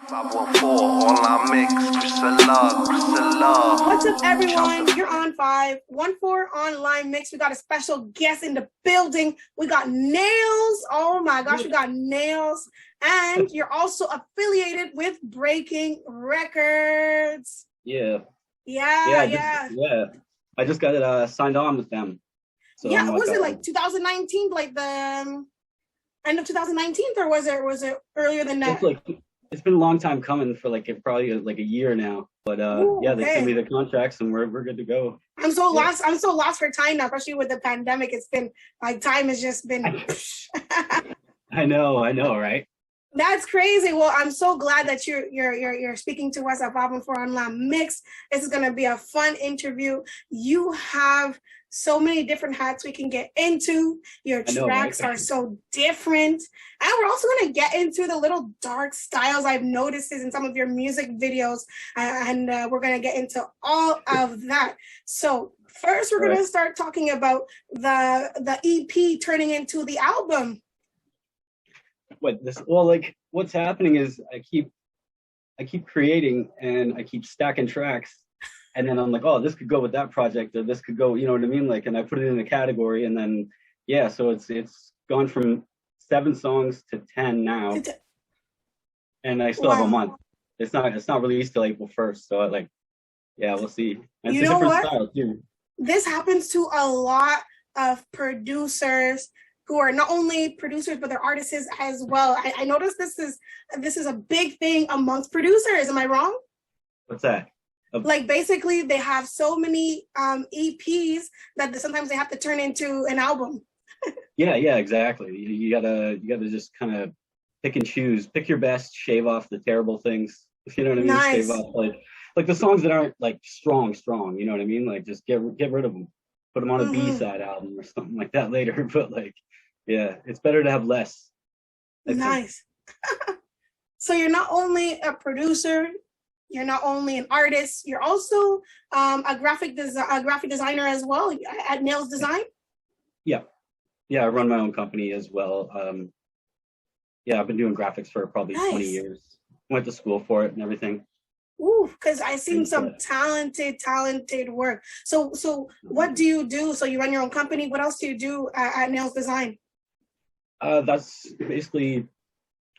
514 online mix, Crystal. What's up, everyone? You're on 514 online mix. We got a special guest in the building. We got Nayles. Oh my gosh, we got Nayles. And you're also affiliated with Breaking Records. Yeah. Yeah. I just got signed on with them. So yeah, was it like 2019, like the end of 2019, or was it earlier than that? It's been a long time coming for probably like a year now. But yeah, they sent me the contracts and we're good to go. I'm so lost for time now, especially with the pandemic. It's been like time has just been. I know, right? That's crazy. Well, I'm so glad that you're speaking to us at 514 Online Mix. This is gonna be a fun interview. You have so many different hats we can get into. Your tracks are so different. And we're also going to get into the little dark styles I've noticed in some of your music videos. And we're going to get into all of that. So first, we're going to start talking about the EP turning into the album. What's happening is I keep creating and I keep stacking tracks. And then I'm like, oh, this could go with that project, or this could go, you know what I mean? And I put it in a category, and then, yeah, so it's gone from 7 songs to 10 now. And I still have a month. It's not released till April 1st. So yeah, we'll see. And you know what? Style too. This happens to a lot of producers who are not only producers, but they're artists as well. I noticed this is a big thing amongst producers. Am I wrong? What's that? Basically, they have so many EPs that sometimes they have to turn into an album. yeah, exactly. You gotta just kind of pick and choose, pick your best, shave off the terrible things. You know what I mean? Nice. Shave off like the songs that aren't strong. You know what I mean? Just get rid of them, put them on a B-side album or something like that later. But yeah, it's better to have less. Nice. So you're not only a producer. You're not only an artist, you're also a graphic designer as well at Nayles Design? Yeah, I run my own company as well. Yeah, I've been doing graphics for probably 20 years. Went to school for it and everything. Ooh, because I've seen some talented work. So what do you do? So you run your own company. What else do you do at Nayles Design? That's basically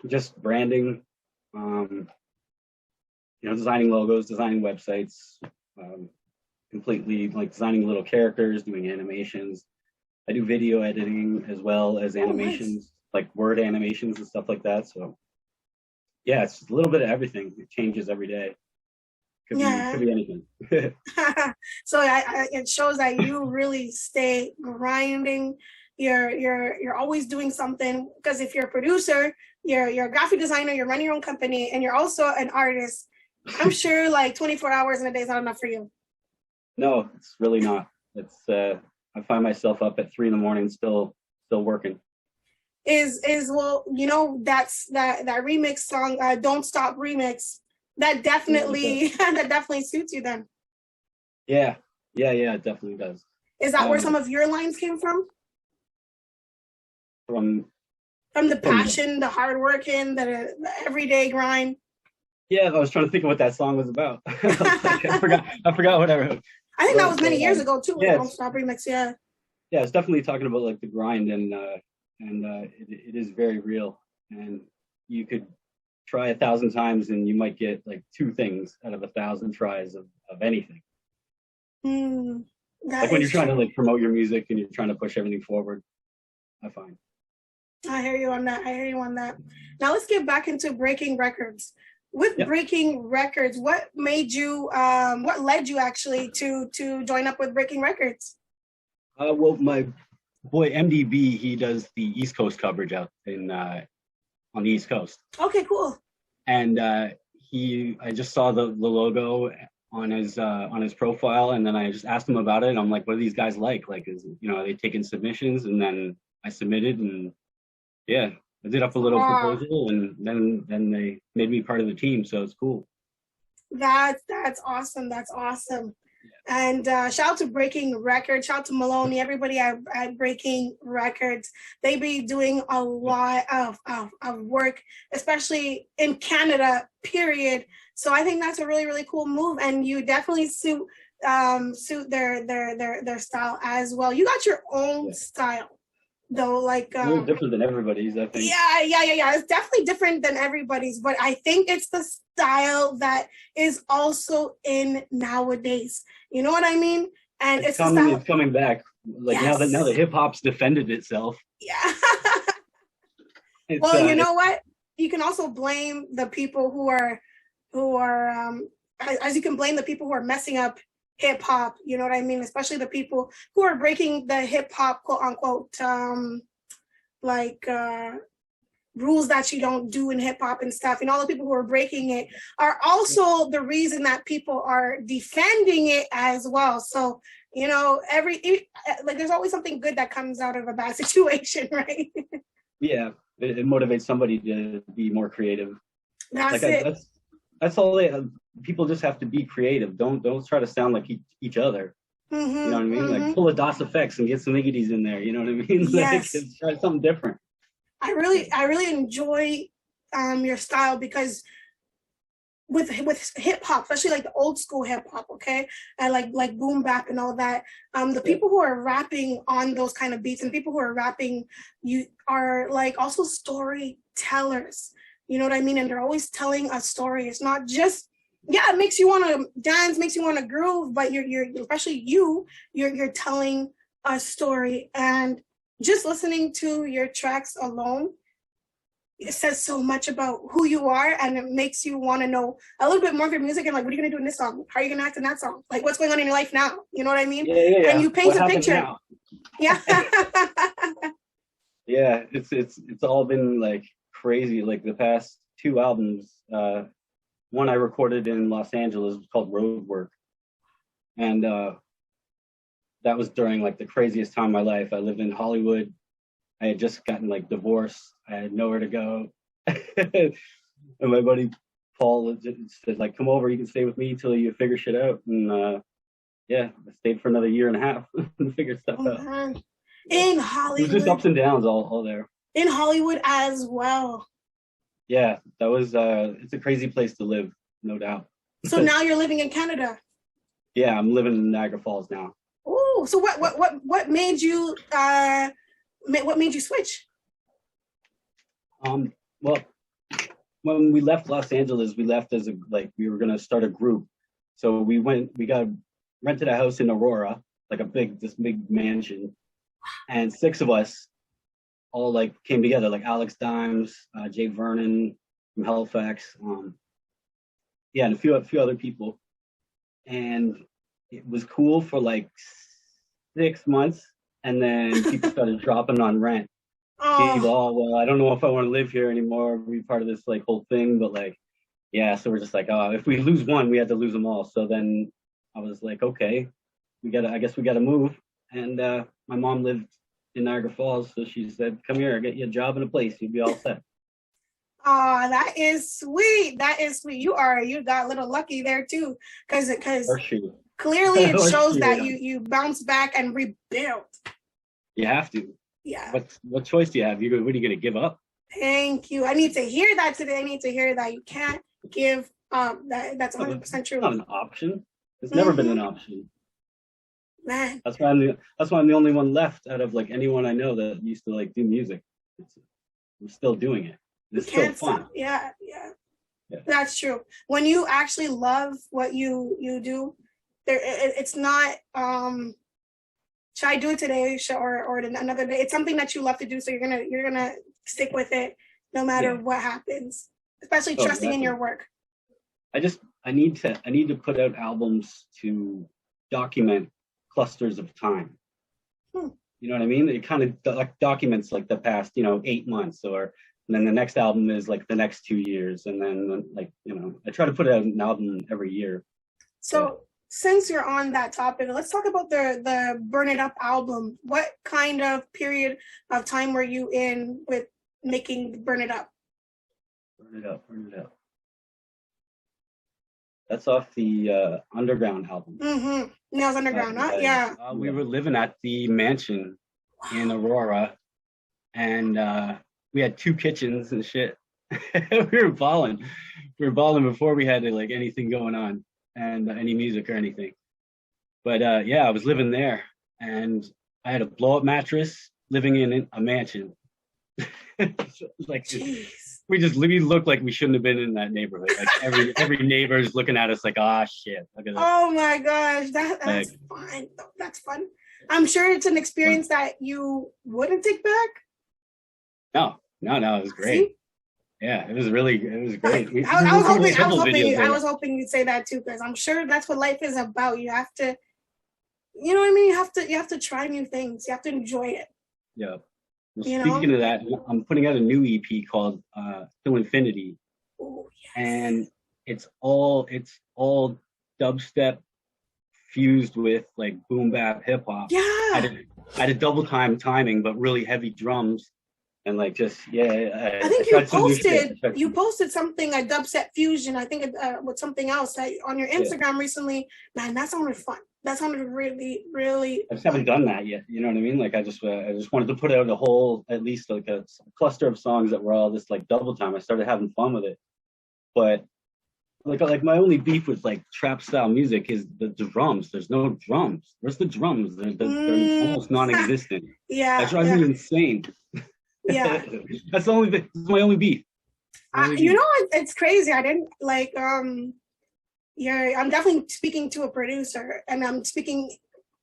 just branding. Designing logos, designing websites, completely designing little characters, doing animations. I do video editing as well as animations, like word animations and stuff like that. So yeah, it's a little bit of everything. It changes every day. Could be anything. So it shows that you really stay grinding. You're always doing something, because if you're a producer, you're a graphic designer, you're running your own company, and you're also an artist. I'm sure 24 hours in a day is not enough for you. No, it's really not. It's I find myself up at 3 a.m. still working. That's that remix song, Don't Stop remix. That definitely suits you then. Yeah, it definitely does. Is that where some of your lines came from? From the passion, the hard working, the everyday grind. Yeah, I was trying to think of what that song was about. I forgot what I wrote. I think that was many years ago too. Yeah, Don't Stop remix. Yeah, it's definitely talking about the grind, and it is very real. And you could try 1,000 times, and you might get 2 things out of 1,000 tries of anything. When you're trying to promote your music and you're trying to push everything forward, I find. I hear you on that. Now let's get back into Breaking Records. With Breaking Records, what led you actually to join up with Breaking Records? Well, my boy MDB, he does the East Coast coverage out on the East Coast. Okay, cool. And I just saw the logo on his profile, and then I just asked him about it. And I'm like, what are these guys like? Are they taking submissions? And then I submitted, and yeah. I did up a little proposal, and then they made me part of the team, so it's cool. That's awesome. And shout out to Breaking Records, shout out to Maloney, everybody at Breaking Records. They be doing a lot of work, especially in Canada, period. So I think that's a really, really cool move. And you definitely suit their style as well. You got your own style though, like you're different than everybody's, I think. Yeah. It's definitely different than everybody's, but I think it's the style that is also in nowadays. You know what I mean? And it's coming back. Like yes. now that hip hop's defended itself. Yeah. Well, you know what? You can also blame the people who are as you can blame the people who are messing up hip hop, you know what I mean? Especially the people who are breaking the hip hop, quote unquote, rules that you don't do in hip hop and stuff. And all the people who are breaking it are also the reason that people are defending it as well. So, you know, there's always something good that comes out of a bad situation, right? Yeah, it motivates somebody to be more creative. That's it. That's all people just have to be creative. Don't try to sound like each other. You know what I mean? Like pull a DOS effects and get some iggities in there. You know what I mean? Yes. Like, try something different. I really enjoy your style, because with hip hop, especially like the old school hip hop, okay, and like boom bap and all that, the people who are rapping on those kind of beats and people who are rapping, you are like also storytellers. You know what I mean? And they're always telling a story. It's not just, it makes you want to dance, makes you want to groove, but you're especially you're telling a story. And just listening to your tracks alone, it says so much about who you are, and it makes you want to know a little bit more of your music and like, what are you going to do in this song? How are you going to act in that song? Like, what's going on in your life now? You know what I mean? Yeah. And you paint a picture. Now? Yeah. Yeah, it's all been like crazy. Like the past 2 albums, one I recorded in Los Angeles was called Road Work, and that was during like the craziest time of my life. I lived in Hollywood. I had just gotten like divorced. I had nowhere to go. And my buddy Paul said like, come over, you can stay with me till you figure shit out. And I stayed for another 1.5 years and figured stuff out. In Hollywood. It was just ups and downs all there. In Hollywood as well. Yeah, that was it's a crazy place to live, no doubt. So now you're living in Canada. Yeah, I'm living in Niagara Falls now. Oh, so what made you switch? Well, when we left Los Angeles, we left as we were gonna start a group. So we rented a house in Aurora, like this big mansion, and 6 of us all like came together, like Alex Dimes, Jay Vernon from Halifax, and a few other people, and it was cool for like 6 months, and then people started dropping on rent. Well, I don't know if I want to live here anymore, be part of this like whole thing, but like, yeah, so we're just like, if we lose one, we had to lose them all. So then I was like, okay, I guess we gotta move. And my mom lived in Niagara Falls, so she said, come here, I'll get you a job in a place, you'll be all set. Oh, that is sweet. That is sweet. You got a little lucky there too, because clearly it shows that you bounced back and rebuilt. You have to. Yeah. What choice do you have? What are you gonna give up? Thank you. I need to hear that today. I need to hear that you can't give up. That's 100% true. It's not an option. It's never been an option. Man. That's why I'm the only one left out of like anyone I know that used to like do music. I'm still doing it. It's still fun. Yeah. That's true. When you actually love what you do, it's not should I do it today or another day? It's something that you love to do, so you're gonna stick with it no matter what happens. Especially trusting in your work. I need to put out albums to document clusters of time. You know what I mean? It kind of documents like the past, 8 months, and then the next album is like the next 2 years, and then I try to put out an album every year. So since you're on that topic, let's talk about the Burn It Up album. What kind of period of time were you in with making Burn It Up? Burn It Up. That's off the Underground album. Nayles Underground, huh? Yeah. We were living at the mansion in Aurora, and we had 2 kitchens and shit. We were balling. We were balling before we had like anything going on and any music or anything. But yeah, I was living there, and I had a blow-up mattress, living in a mansion. Like we looked like we shouldn't have been in that neighborhood. Like every neighbor's looking at us like, ah, shit. Look at that. Oh my gosh, that's fun. That's fun. I'm sure it's an experience that you wouldn't take back. No, it was great. See? Yeah, it was great. I was hoping you'd say that too, because I'm sure that's what life is about. You have to, you know what I mean? You have to try new things. You have to enjoy it. Yeah. Well, speaking of that, I'm putting out a new EP called To Infinity. Oh, yes. And it's all dubstep fused with like boom bap hip hop. Yeah. I had a double timing, but really heavy drums. And like just I think you posted something, a dubstep fusion. I think with something else on your Instagram recently. Man, that sounded fun. That sounded really, really. I just haven't done that yet. You know what I mean? Like I just wanted to put out a whole, at least like a cluster of songs that were all this like double time. I started having fun with it, but like my only beef with like trap style music is the drums. There's no drums. Where's the drums? They're almost non-existent. Yeah, that drives me insane. Yeah, that's the only. This is my only beef. You know, it's crazy. I didn't like. I'm definitely speaking to a producer, and I'm speaking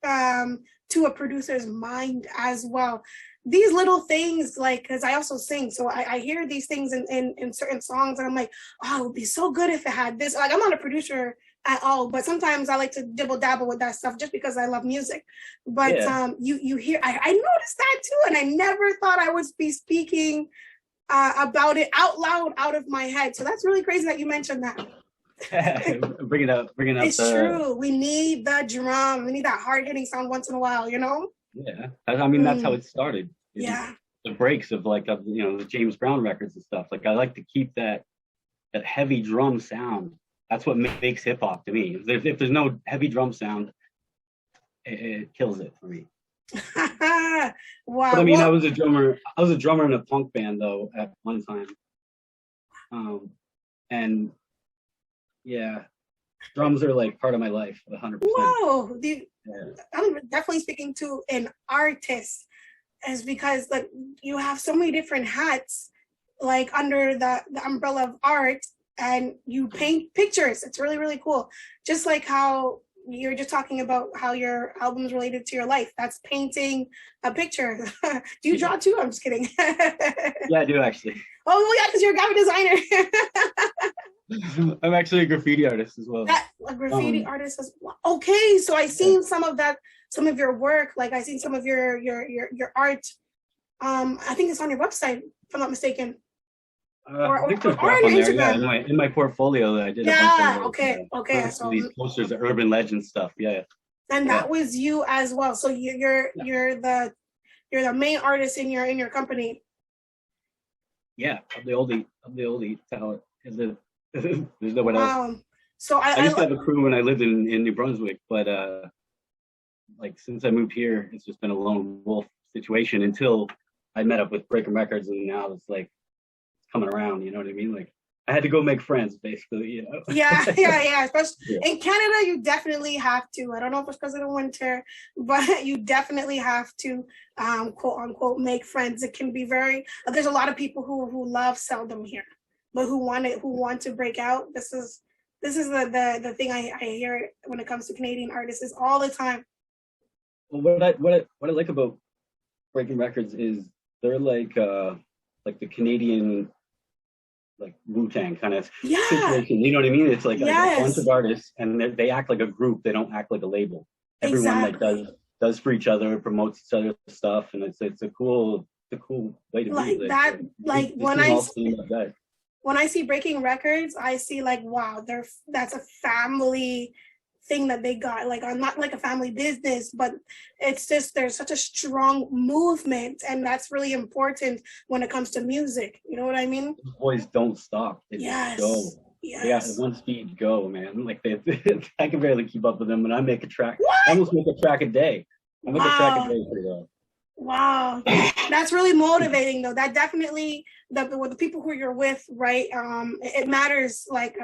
to a producer's mind as well. These little things, like, because I also sing, so I hear these things in certain songs, and I'm like, oh, it would be so good if it had this. Like, I'm not a producer at all, but sometimes I like to dibble dabble with that stuff just because I love music. But you hear, I noticed that too, and I never thought I would be speaking about it out loud out of my head. So that's really crazy that you mentioned that. bring it up. It's true. We need the drum. We need that hard-hitting sound once in a while, you know? Yeah. I mean, that's how it started. Yeah. The breaks of like, the James Brown records and stuff. Like, I like to keep that heavy drum sound. That's what makes hip hop to me. If there's no heavy drum sound, it kills it for me. Wow. But I mean, I was a drummer in a punk band though at one time. And yeah, drums are like part of my life, 100%. Whoa, I'm definitely speaking to an artist, is because like you have so many different hats, like under the umbrella of art, and you paint pictures. It's really, really cool. Just like how you're just talking about how your album's related to your life. That's painting a picture. Do you draw too? I'm just kidding. Yeah, I do actually. Oh yeah, because you're a graphic designer. I'm actually a graffiti artist as well. A graffiti artist as well. Okay, so I've seen some of your work. Like I've seen some of your art. I think it's on your website, if I'm not mistaken. Or on your Instagram. Yeah, in my portfolio that I did. Yeah. Okay. So these posters of urban legend stuff. Yeah. And that was you as well. So you're the main artist in your company. Yeah, I'm the oldie talent. There's no one else. So I used to have a crew when I lived in New Brunswick, but like since I moved here, it's just been a lone wolf situation until I met up with Breaking Records, and now it's like coming around. You know what I mean? Like I had to go make friends, basically. You know? Yeah. Especially in Canada, you definitely have to. I don't know if it's because of the winter, but you definitely have to, quote unquote, make friends. It can be there's a lot of people who love seldom here, but who want to break out. This is the thing I hear when it comes to Canadian artists is all the time. Well, what I like about Breaking Records is they're like the Canadian like Wu-Tang kind of situation. You know what I mean? It's like a bunch of artists, and they act like a group. They don't act like a label. Everyone like does for each other, promotes each other's stuff, and it's a cool way to like be. That. Like when I see Breaking Records, I see like, wow, that's a family thing that they got. Like, I'm not like a family business, but it's just there's such a strong movement, and that's really important when it comes to music. You know what I mean? Boys don't stop. They They got Yes. one speed go, man. Like I can barely keep up with them. When I make a track, I What? almost make a track a day. I make a track a Wow. day pretty well. Wow. That's really motivating though. That definitely with the people who you're with, right? It matters like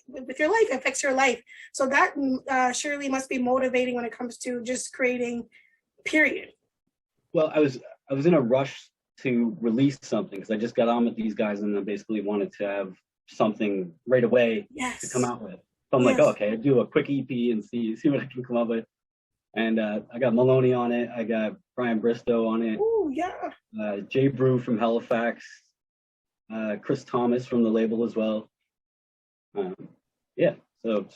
with your life, it affects your life. So that surely must be motivating when it comes to just creating, period. Well, I was in a rush to release something because I just got on with these guys and I basically wanted to have something right away to come Yes. out with. So I'm like, oh, Yes. okay, I'll do a quick EP and see what I can come up with. And I got Maloney on it. I got Brian Bristow on it. Oh yeah. Jay Brew from Halifax. Chris Thomas from the label as well. Yeah, so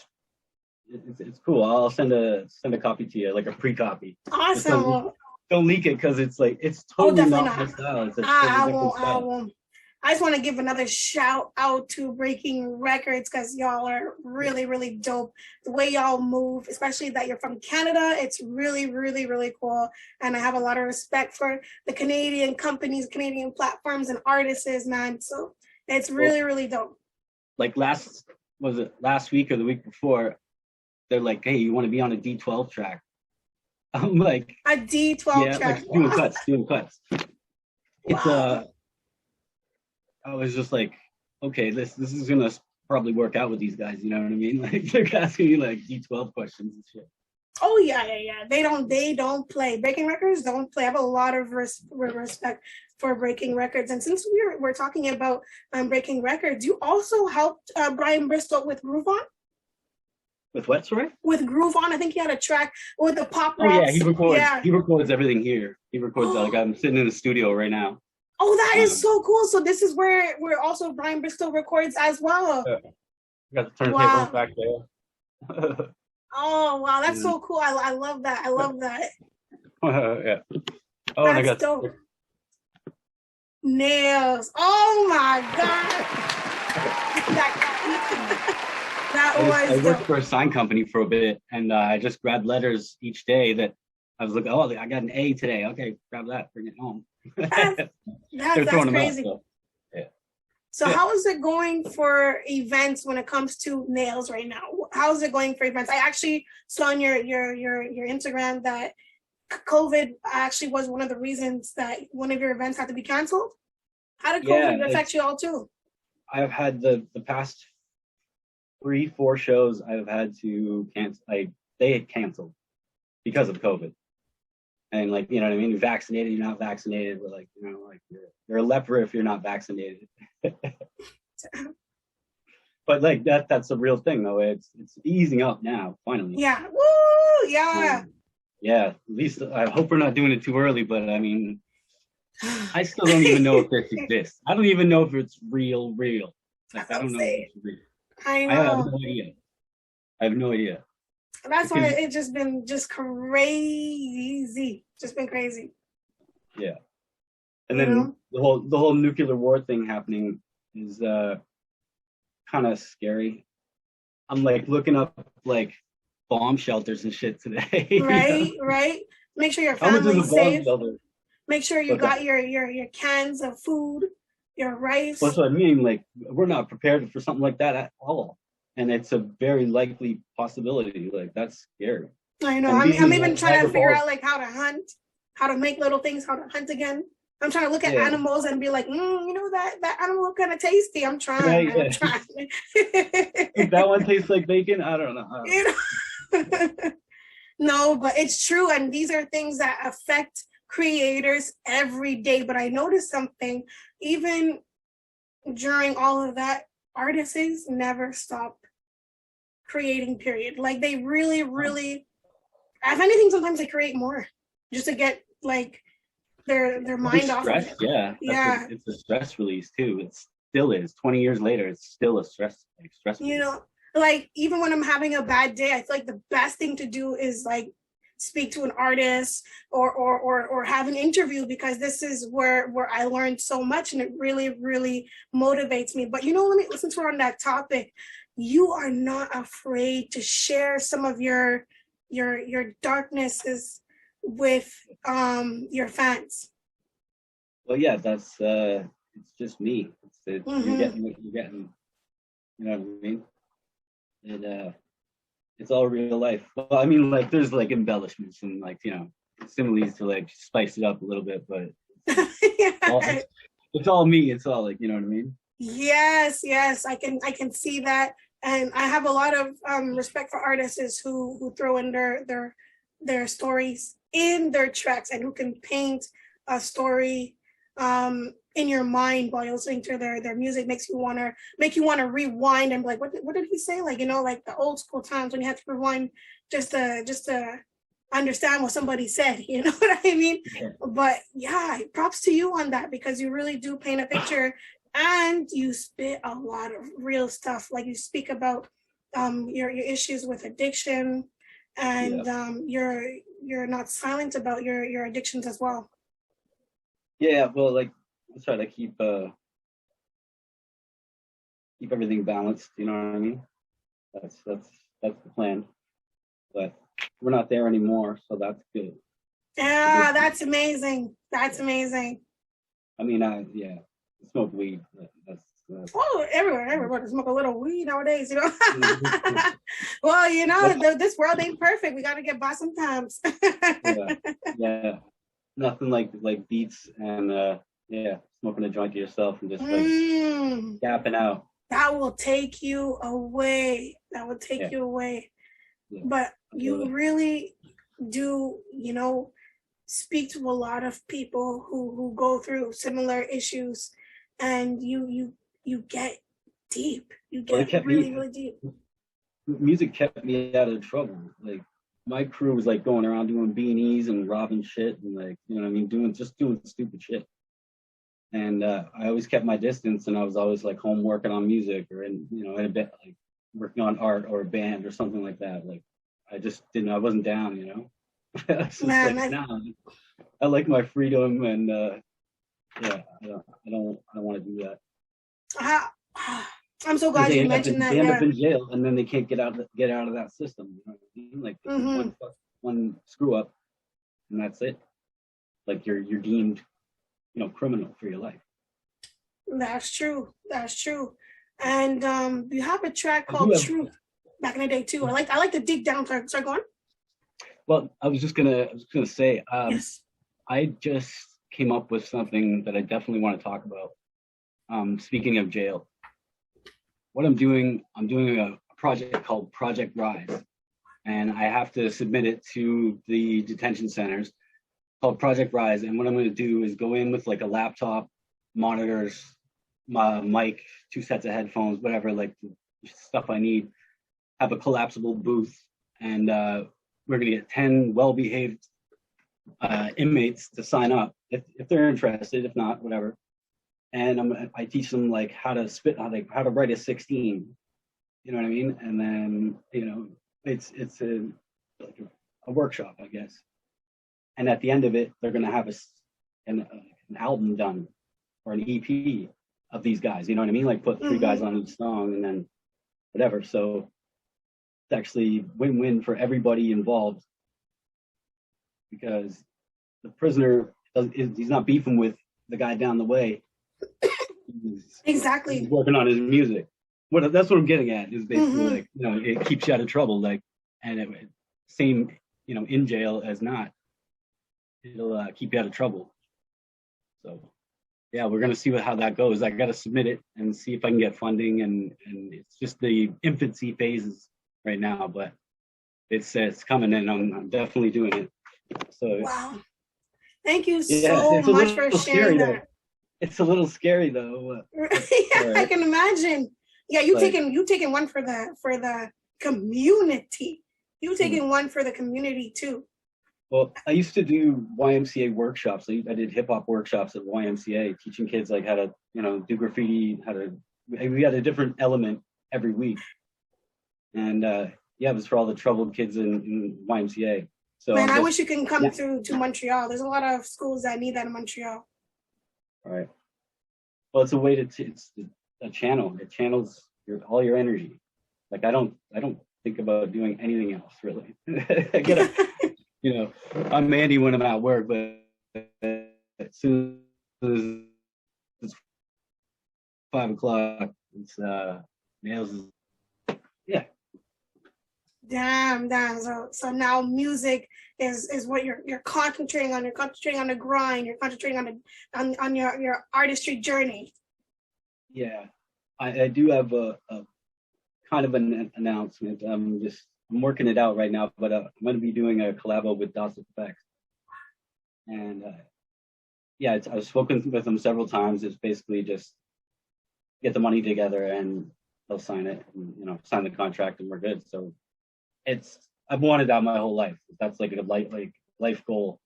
it's cool. I'll send a copy to you, like a pre-copy. Awesome. Don't leak it because it's like it's Oh, totally definitely not my not. style. It's a I totally different won't. I style. won't. I just want to give another shout out to Breaking Records because y'all are really, really dope. The way y'all move, especially that you're from Canada, it's really, really, really cool. And I have a lot of respect for the Canadian companies, Canadian platforms, and artists, man. So it's really, really dope. Like last week or the week before, they're like, "Hey, you want to be on a D12 track?" I'm like, A D12 "Yeah, track. like Wow. doing cuts." It's Wow. I was just like, okay, this is gonna probably work out with these guys. You know what I mean? Like they're asking me like D12 questions and shit. Oh yeah, yeah, yeah. They don't play. Breaking Records don't play. I have a lot of respect for Breaking Records. And since we're talking about Breaking Records, you also helped Brian Bristol with Groove On. With what, sorry? With Groove On, I think he had a track with the pop Oh yeah, rocks. he records everything here. He records like I'm sitting in the studio right now. Oh, that is so cool. So this is where also Brian Bristol records as well. Yeah. Got the Wow. turntables back there. Oh wow, that's so cool. I love that. I love that. Yeah. Oh, That's and I got dope. Nayles. Oh my god. I worked for a sign company for a bit, and I just grabbed letters each day that I was like, oh, I got an A today. Okay, grab that, bring it home. That's crazy. Out, so, yeah. So how is it going for events when it comes to Nayles right now? How is it going for events? I actually saw on your Instagram that COVID actually was one of the reasons that one of your events had to be canceled. How did COVID affect you all too? I've had the past 3-4 shows I've had to cancel. They had canceled because of COVID. And like, you know what I mean? You're vaccinated, you're not vaccinated, but like, you know, like you're a leper if you're not vaccinated. But like that's a real thing though. It's easing up now, finally. Yeah. Woo! Yeah. Yeah. At least I hope we're not doing it too early, but I mean, I still don't even know if this exists. I don't even know if it's real. Like I don't know if it's real. I know. I have no idea. I have no idea. That's why it's just been crazy. Just been crazy. Yeah. And then the whole nuclear war thing happening is kind of scary. I'm like looking up like bomb shelters and shit today. Right, right. Make sure your family's safe. Make sure you got your cans of food, your rice. That's what I mean. Like we're not prepared for something like that at all. And it's a very likely possibility. Like that's scary. I know. I'm even trying to figure out like how to hunt, how to make little things, how to hunt again. I'm trying to look at animals and be like, you know that animal look kind of tasty. I'm trying. I'm trying. If that one tastes like bacon, I don't know. You know? No, but it's true, and these are things that affect creators every day. But I noticed something, even during all of that, artists never stop creating, period. Like they really, if anything, sometimes they create more just to get like their mind off of it. Yeah. It's a stress release too. It still is. 20 years later, it's still a stress release. You know, like even when I'm having a bad day, I feel like the best thing to do is like speak to an artist or have an interview, because this is where I learned so much, and it really, really motivates me. But you know, since we're on that topic, you are not afraid to share some of your darknesses with your fans. Well, yeah, that's it's just me. You're getting You know what I mean? It's all real life. Well, I mean, like there's like embellishments and like, you know, similes to like spice it up a little bit, but it's all me. It's all like, you know what I mean? Yes, yes, I can see that, and I have a lot of respect for artists who throw in their stories in their tracks and who can paint a story in your mind while you're listening to their music. Makes you wanna rewind and be like, what did he say? Like, you know, like the old school times when you had to rewind just to understand what somebody said. You know what I mean? Yeah. But yeah, props to you on that because you really do paint a picture and you spit a lot of real stuff. Like you speak about your issues with addiction, and Yeah. you're not silent about your addictions as well. Yeah, well, like I try to keep everything balanced. You know what I mean? That's the plan. But we're not there anymore, so that's good. Yeah, that's amazing. That's amazing. I mean, yeah, I smoke weed. That's Oh, everybody smoke a little weed nowadays, you know. Well, you know, this world ain't perfect. We got to get by sometimes. yeah, yeah. Nothing like beats and yeah, smoking a joint to yourself and just like gapping out. That will take you away. That will take Yeah. you away. Yeah. But you really do, you know, speak to a lot of people who go through similar issues, and you get deep. You Well, get really deep. Music kept me out of trouble. Like my crew was like going around doing beanies and robbing shit and like, you know what I mean, doing stupid shit. And I always kept my distance, and I was always like home working on music or in a bit like working on art or a band or something like that. Like I wasn't down, you know. It's just Man, like, nah, I like my freedom, and yeah, I don't want to do that. I'm so glad you mentioned that. They end up in jail, and then they can't get out of that system. You know what I mean? Like one screw up, and that's it. Like you're deemed, you know, criminal for your life. That's true. That's true. And you have a track called Truth back in the day too. I like to dig down. Start going. Well, I was just gonna say, Yes. I just came up with something that I definitely want to talk about. Speaking of jail, what I'm doing a project called Project Rise, and I have to submit it to the detention centers called Project Rise. And what I'm going to do is go in with like a laptop, monitors, my mic, 2 sets of headphones, whatever, like the stuff I need, have a collapsible booth, and we're going to get 10 well-behaved inmates to sign up if they're interested. If not, whatever. And I teach them like how to spit, how to write a 16. You know what I mean? And then, you know, it's a workshop, I guess. And at the end of it, they're going to have an album done or an EP of these guys. You know what I mean? Like put 3 guys on each song and then whatever. So it's actually win-win for everybody involved, because the prisoner he's not beefing with the guy down the way. Exactly. He's working on his music. That's what I'm getting at is basically like, you know, it keeps you out of trouble. Like, and same, you know, in jail as not. It'll keep you out of trouble. So, yeah, we're gonna see how that goes. I got to submit it and see if I can get funding, and it's just the infancy phases right now, but it's coming, and I'm definitely doing it. So wow, thank you so much for sharing that. Though. It's a little scary though. Yeah, I can imagine. Yeah, you taking one for the community. You taking one for the community too. Well, I used to do YMCA workshops. I did hip hop workshops at YMCA, teaching kids like how to, you know, do graffiti, we had a different element every week. And yeah, it was for all the troubled kids in YMCA. So man, I wish you can come to Montreal. There's a lot of schools that need that in Montreal. All right. Well, it's a way it's a channel. It channels all your energy. Like I don't think about doing anything else really. I gotta, you know, I'm Mandy when I'm at work, but as soon as it's 5 o'clock, it's Nayles is, yeah. Damn. So now music is what you're concentrating on. You're concentrating on the grind. You're concentrating on your artistry journey. Yeah, I do have a kind of an announcement. I'm working it out right now, but I'm going to be doing a collabo with Das Effects. And yeah, I've spoken with them several times. It's basically just get the money together and they'll sign it, and, sign the contract, and we're good. So I've wanted that my whole life. That's like a life goal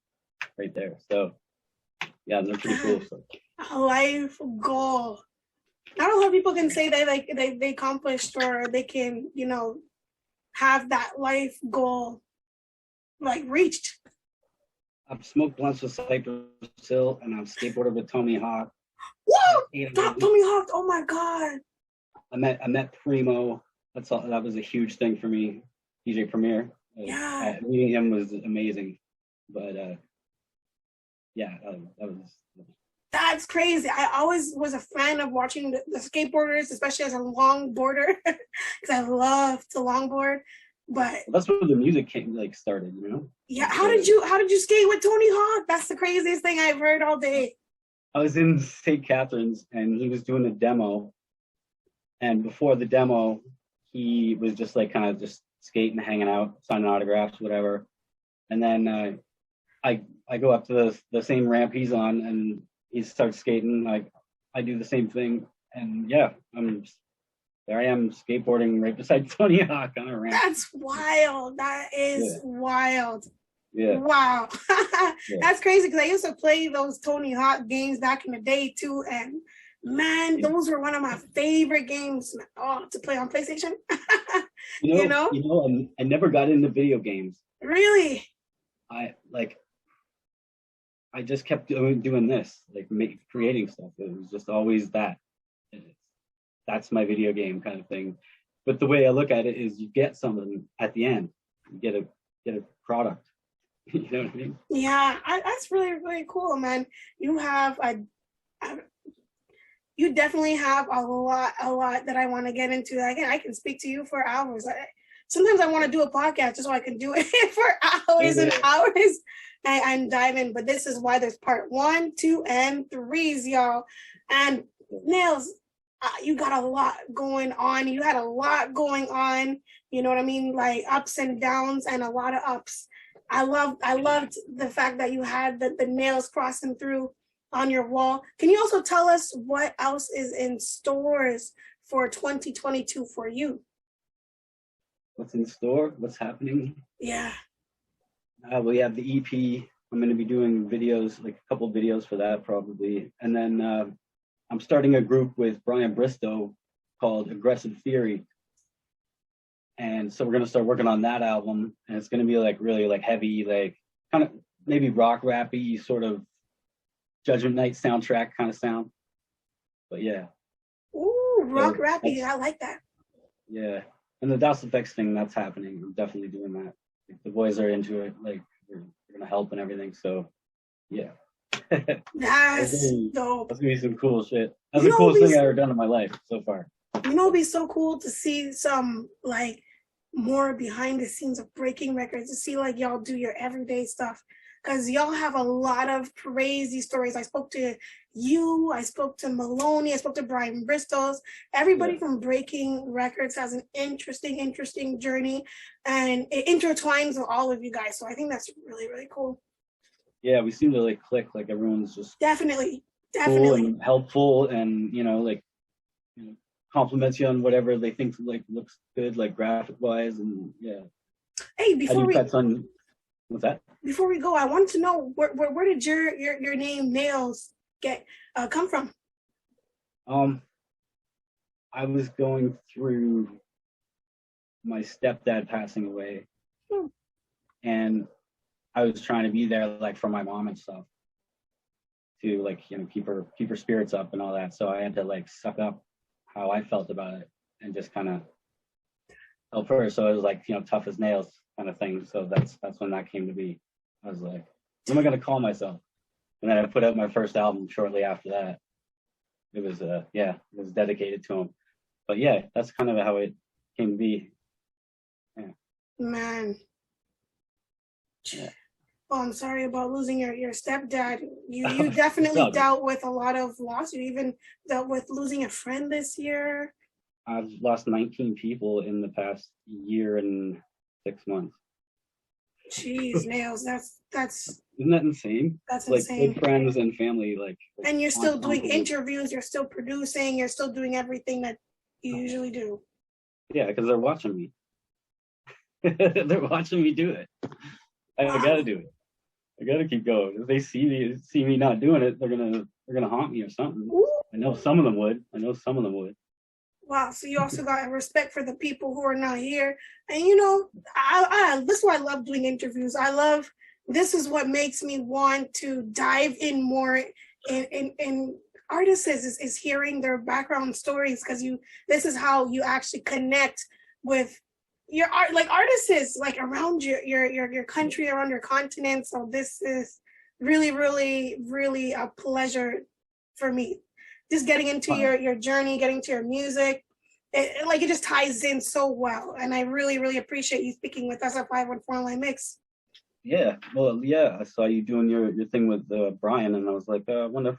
right there. So yeah, they're pretty cool. So. A life goal. I don't know if people can say they accomplished, or they can, have that life goal reached. I've smoked blunts with Cypress Hill, and I've skateboarded with Tony Hawk. Whoa! Tony Hawk! Oh my God! I met Primo. That's all. That was a huge thing for me. DJ Premier. Yeah. Meeting him was amazing. But yeah, that was. That's crazy. I always was a fan of watching the skateboarders, especially as a longboarder, because I love to longboard. But that's where the music started, Yeah. How did you skate with Tony Hawk? That's the craziest thing I've heard all day. I was in St. Catharines, and he was doing a demo. And before the demo, he was just kind of just skating, hanging out, signing autographs, whatever. And then I go up to the same ramp he's on, and he starts skating. I do the same thing, and yeah, there I am skateboarding right beside Tony Hawk on a ramp. That's wild. That is wild. Yeah. Wow. That's crazy, because I used to play those Tony Hawk games back in the day too, and man, those were one of my favorite games to play on PlayStation. I never got into video games. Really? I just kept doing this, creating stuff. It was just always that. That's my video game kind of thing. But the way I look at it is, you get something at the end. You get a product. You know what I mean? Yeah, that's really, really cool, man. You have you definitely have a lot that I want to get into. I can speak to you for hours. Sometimes I want to do a podcast just so I can do it for hours and hours and dive in. But this is why there's part 1, 2, and 3s, y'all. And Nayles, you got a lot going on. You had a lot going on. You know what I mean? Ups and downs, and a lot of ups. I loved the fact that you had the nails crossing through on your wall. Can you also tell us what else is in stores for 2022 for you? What's in store? What's happening? Yeah. We have the EP. I'm going to be doing videos, a couple videos for that probably. And then I'm starting a group with Brian Bristow called Aggressive Theory. And so we're going to start working on that album. And it's going to be really heavy, kind of maybe rock rappy, sort of Judgment Night soundtrack kind of sound. But yeah. Ooh, rock rappy. I like that. Yeah. And the Das Effects thing, that's happening. I'm definitely doing that. The boys are into it. We're going to help and everything. So yeah. That's dope. That's going to be some cool shit. That's the coolest thing I've ever done in my life so far. It'd be so cool to see some more behind the scenes of Breaking Records, to see y'all do your everyday stuff, because y'all have a lot of crazy stories. I spoke to you, I spoke to Maloney, I spoke to Brian Bristows. Everybody from Breaking Records has an interesting journey, and it intertwines with all of you guys. So I think that's really, really cool. Yeah, we seem to click. Everyone's just definitely cool and helpful, and compliments you on whatever they think looks good, graphic wise, and yeah. Hey, before what's that? Before we go, I wanted to know where did your name Nayles come from? I was going through my stepdad passing away, and I was trying to be there for my mom and stuff, to keep her spirits up and all that. So I had to suck up how I felt about it and just kind of help her. So it was tough as nails kind of thing. So that's when that came to be. I was like, what am I going to call myself? And then I put out my first album shortly after that. It was it was dedicated to him. but yeah, that's kind of how it came to be. Yeah. Man. Yeah. Oh, I'm sorry about losing your stepdad. You It's definitely all good. dealt with a lot of loss. You even dealt with losing a friend this year. I've lost 19 people in the past year and 6 months. Jeez, Nails, that's Isn't that insane? that's Like insane. good friends and family, like And you're still doing constantly. interviews, you're still producing, you're still doing everything that you usually do. Yeah, because they're watching me. They're watching me do it. I gotta do it. I gotta keep going. If they see me not doing it, they're gonna haunt me or something. Ooh. I know some of them would. I know some of them would. Wow, so you also got respect for the people who are not here. And you know, I this is why I love doing interviews. This is what makes me want to dive in more in artists is hearing their background stories, because this is how you actually connect with your art, like artists like around your country, around your continent. So this is really, really, really a pleasure for me. Just getting into your journey, getting to your music, it just ties in so well. And I really, really appreciate you speaking with us at 514 Online Mix. Yeah. Well, yeah. I saw you doing your thing with Brian, and I was like, I wonder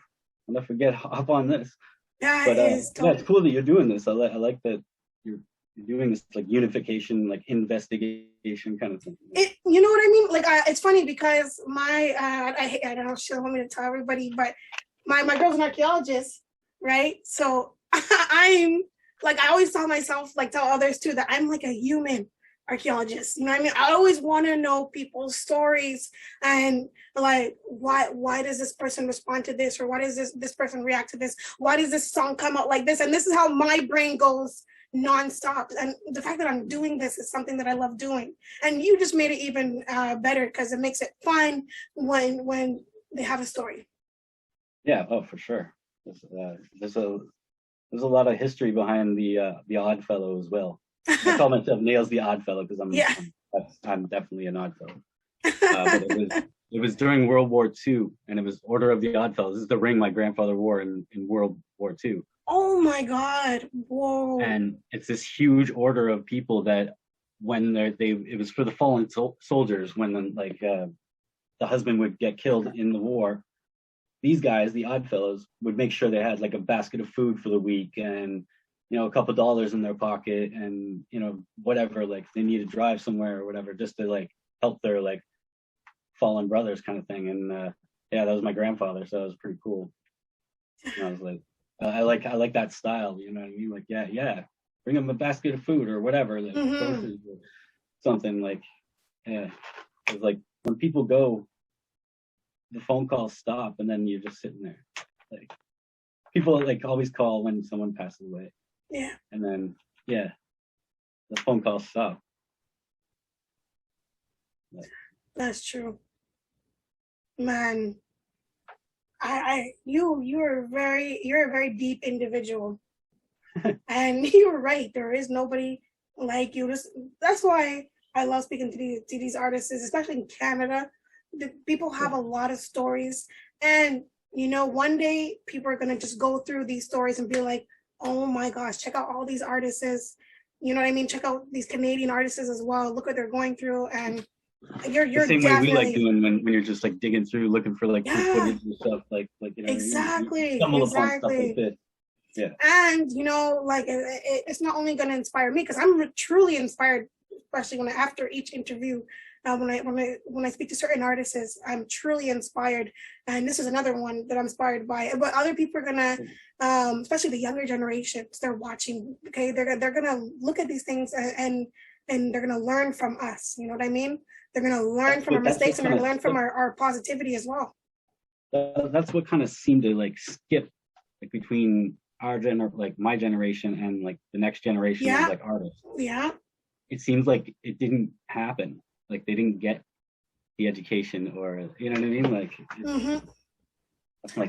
if we get hop on this. That is yeah, it's cool that you're doing this. I like that you're doing this like unification, like investigation kind of thing. You know what I mean? Like, it's funny because I don't know if she'll want me to tell everybody, but my girl's an archaeologist, right? So I'm like, I always tell myself, like tell others too, that I'm like a human archaeologist. You know what I mean? I always want to know people's stories and like why does this person respond to this, or why does this person react to this? Why does this song come out like this? And this is how my brain goes nonstop. And the fact that I'm doing this is something that I love doing. And you just made it even better, because it makes it fun when they have a story. Yeah. Oh, for sure. There's a lot of history behind the Odd Fellow as well. I call myself Nayles the Odd Fellow because I'm definitely an odd fellow. But it was during World War II, and it was Order of the Odd Fellows. This is the ring my grandfather wore in World War II. Oh my God! Whoa! And it's this huge order of people that when it was for the fallen soldiers, when the husband would get killed in the war. These guys, the Odd Fellows, would make sure they had like a basket of food for the week, and a couple dollars in their pocket, and whatever, like they need to drive somewhere or whatever, just to like help their like fallen brothers kind of thing. And yeah, that was my grandfather, so it was pretty cool. And I was like, I like that style, you know what I mean? Like, yeah, bring them a basket of food or whatever, like groceries or something. Like, yeah, it's like when people go, the phone calls stop, and then you're just sitting there. Like, people like always call when someone passes away. Yeah. And then the phone calls stop. That's true. Man, you're a very deep individual. And you're right. There is nobody like you. That's why I love speaking to these artists, especially in Canada. The people have a lot of stories, and one day people are gonna just go through these stories and be like, oh my gosh, check out all these artists. You know what I mean? Check out these Canadian artists as well. Look what they're going through. And you're the same way we like doing when you're just like digging through looking for like footage and stuff, like exactly, you stumble upon stuff like this. Yeah. And like it's not only going to inspire me, because I'm truly inspired, especially after each interview. When I speak to certain artists, I'm truly inspired, and this is another one that I'm inspired by. But other people are gonna, especially the younger generations, they're watching. Okay, they're gonna look at these things and they're gonna learn from us. You know what I mean? They're gonna learn from our mistakes, and they're gonna learn from our positivity as well. That's what kind of seemed to like skip like between our my generation and like the next generation of like artists. Yeah. It seems like it didn't happen. Like they didn't get the education, or you know what I mean? Like,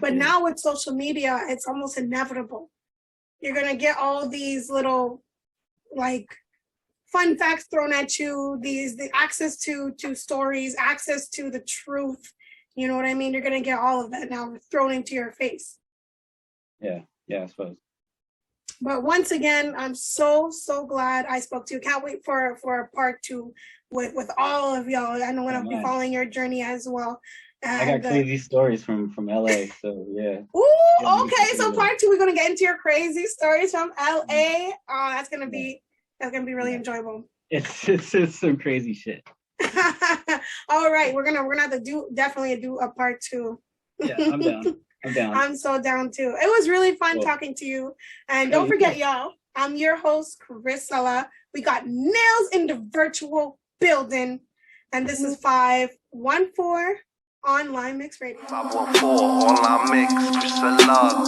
but now with social media, it's almost inevitable. You're gonna get all these little like fun facts thrown at you, the access to stories, access to the truth. You know what I mean? You're gonna get all of that now thrown into your face. Yeah, I suppose. But once again, I'm so glad I spoke to you. Can't wait for part 2 with all of y'all. I know I'm gonna be following your journey as well. And, I got crazy stories from LA, so yeah. Ooh, okay. So part 2, we're gonna get into your crazy stories from LA. Oh, that's gonna be really enjoyable. It's some crazy shit. All right, we're gonna have to definitely do a part 2. Yeah, I'm down. I'm so down too. It was really fun talking to you. And don't forget, y'all, I'm your host, Chrisella. We got Nayles in the virtual building. And this is 514 Online Mix Radio. 514 Online Mix, Chrisella.